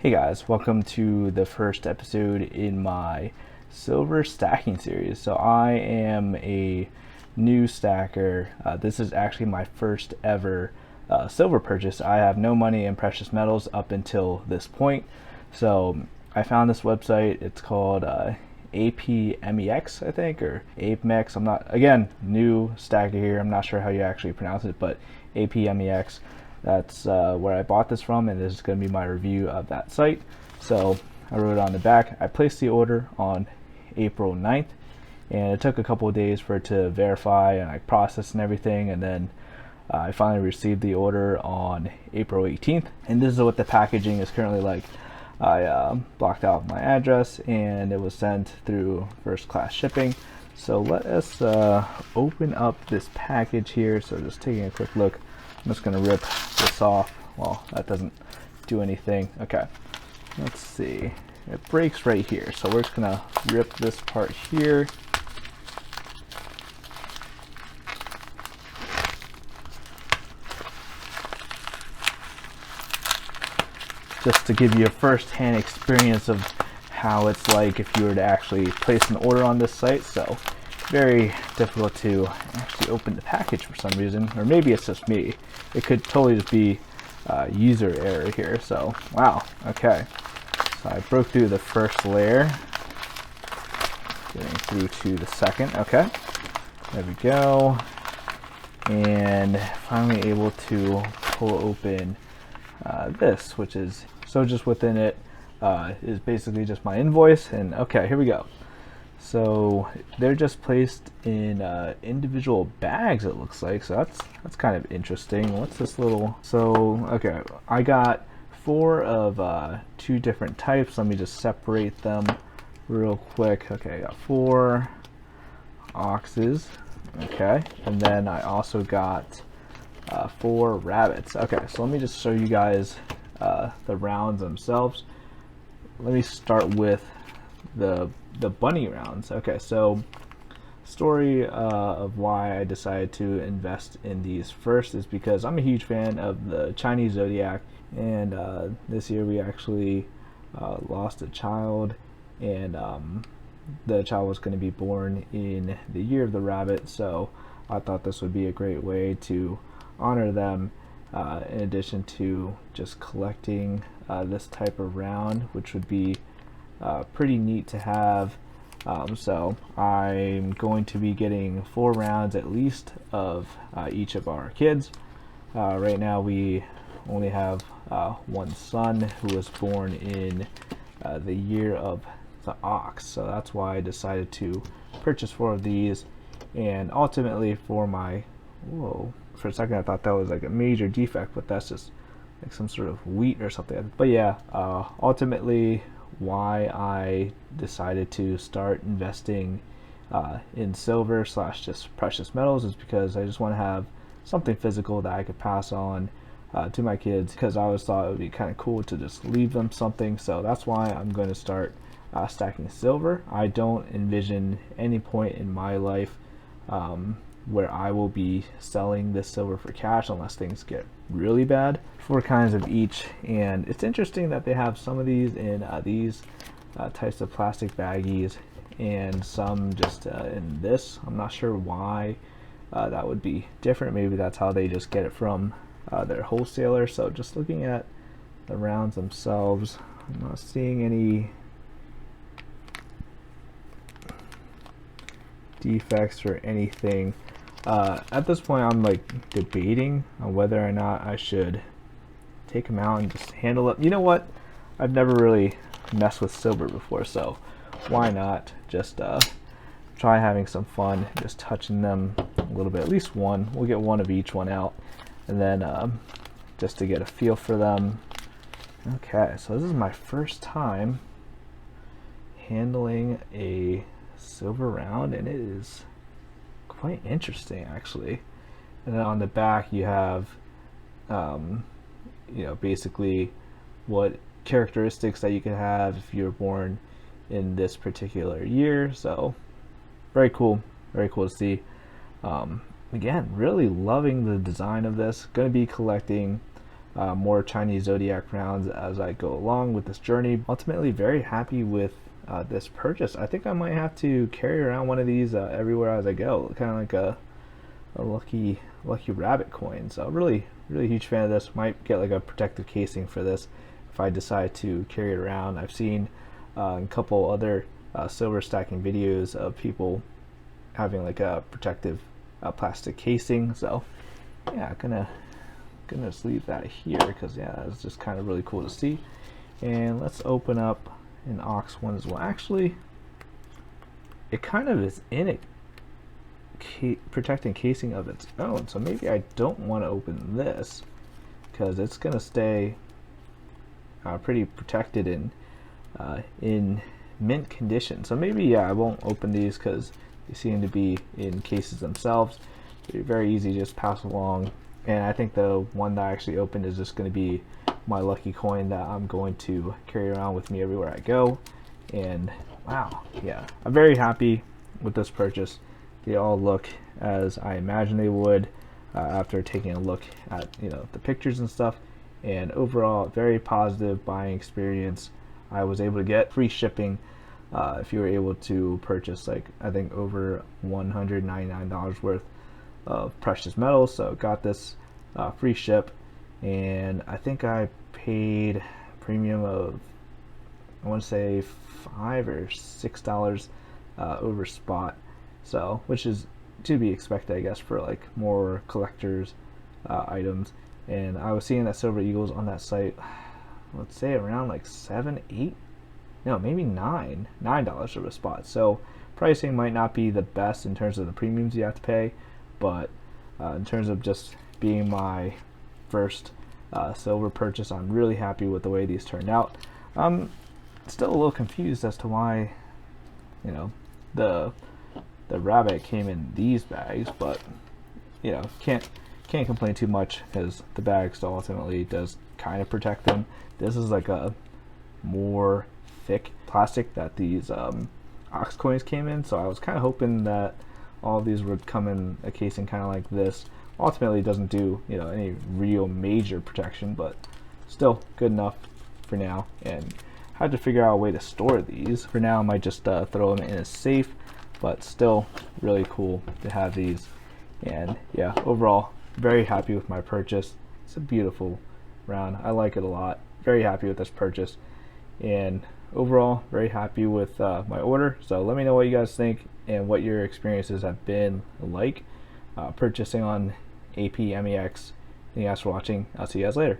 Hey guys, welcome to the first episode in my silver stacking series. So I am a new stacker. This is actually my first ever silver purchase. I have no money in precious metals up until this point. So I found this website. It's called APMEX, I think, or APMEX. I'm not, again, new stacker here. I'm not sure how you actually pronounce it, but APMEX. That's where I bought this from, and this is going to be my review of that site. So I wrote it on the back. I placed the order on April 9th, and it took a couple of days for it to verify and like process and everything, and then I finally received the order on April 18th, and this is what the packaging is currently like. I blocked out my address, and it was sent through first class shipping. So let us open up this package here. So just taking a quick look. I'm just going to rip this off. Well, that doesn't do anything. Okay, let's see. It breaks right here, so we're just going to rip this part here. Just to give you a first-hand experience of how it's like if you were to actually place an order on this site. So very difficult to actually open the package for some reason, or maybe it's just me. It could totally just be user error here. So wow, okay, so I broke through the first layer, getting through to the second. Okay, there we go, and finally able to pull open this, which is, so just within it is basically just my invoice. And okay, here we go. So they're just placed in individual bags, it looks like. So that's kind of interesting. What's this little? So okay, I got 4 of 2 different types. Let me just separate them real quick. Okay, I got 4 oxes. Okay, and then I also got 4 rabbits. Okay, so let me just show you guys the rounds themselves. Let me start with the bunny rounds. Okay, so story of why I decided to invest in these first is because I'm a huge fan of the Chinese zodiac, and this year we actually lost a child, and the child was going to be born in the year of the rabbit. So I thought this would be a great way to honor them, in addition to just collecting this type of round, which would be pretty neat to have. So I'm going to be getting 4 rounds at least of each of our kids. Right now we only have one son who was born in the year of the ox, so that's why I decided to purchase 4 of these. And ultimately for my, whoa, for a second I thought that was like a major defect, but that's just like some sort of wheat or something. But yeah, ultimately why I decided to start investing in silver / just precious metals is because I just want to have something physical that I could pass on to my kids, because I always thought it would be kind of cool to just leave them something. So that's why I'm going to start stacking silver. I don't envision any point in my life where I will be selling this silver for cash unless things get really bad. 4 kinds of each, and it's interesting that they have some of these in these types of plastic baggies and some just in this. I'm not sure why that would be different. Maybe that's how they just get it from their wholesaler. So just looking at the rounds themselves, I'm not seeing any defects or anything. At this point I'm like debating on whether or not I should take them out and just handle it. You know what, I've never really messed with silver before, so why not just try having some fun, just touching them a little bit, at least one. We'll get 1 of each one out, and then just to get a feel for them. Okay, so this is my first time handling a silver round, and it is quite interesting actually. And then on the back you have you know, basically what characteristics that you can have if you're born in this particular year. So very cool to see. Again, really loving the design of this. Going to be collecting more Chinese zodiac rounds as I go along with this journey. Ultimately, very happy with this purchase. I think I might have to carry around one of these everywhere as I go, kind of like a lucky rabbit coin. So really huge fan of this. Might get like a protective casing for this if I decide to carry it around. I've seen a couple other silver stacking videos of people having like a protective plastic casing. So yeah, gonna just leave that here because yeah, it's just kind of really cool to see. And let's open up an aux one as well. Actually, it kind of is in a protecting casing of its own, so maybe I don't want to open this because it's gonna stay pretty protected in mint condition. So maybe yeah, I won't open these because they seem to be in cases themselves. They're very easy to just pass along. And I think the one that I actually opened is just going to be my lucky coin that I'm going to carry around with me everywhere I go. And wow, yeah, I'm very happy with this purchase. They all look as I imagined they would after taking a look at the pictures and stuff. And overall, very positive buying experience. I was able to get free shipping if you were able to purchase like I think over $199 worth of precious metals. So got this free ship, and I think I paid premium of I want to say $5 or $6 over spot. So which is to be expected, I guess, for like more collectors items. And I was seeing that Silver Eagles on that site, let's say around like $7, $8, no, maybe $9 over spot. So pricing might not be the best in terms of the premiums you have to pay, but in terms of just being my first silver purchase, I'm really happy with the way these turned out. I'm still a little confused as to why the rabbit came in these bags, but can't complain too much because the bag still ultimately does kind of protect them. This is like a more thick plastic that these ox coins came in, so I was kind of hoping that all of these would come in a casing kind of like this. Ultimately, it doesn't do any real major protection, but still good enough for now. And had to figure out a way to store these. For now, I might just throw them in a safe, but still really cool to have these. And yeah, overall, very happy with my purchase. It's a beautiful round. I like it a lot. Very happy with this purchase. And overall, very happy with my order. So let me know what you guys think and what your experiences have been like purchasing on APMEX. Thank you guys for watching. I'll see you guys later.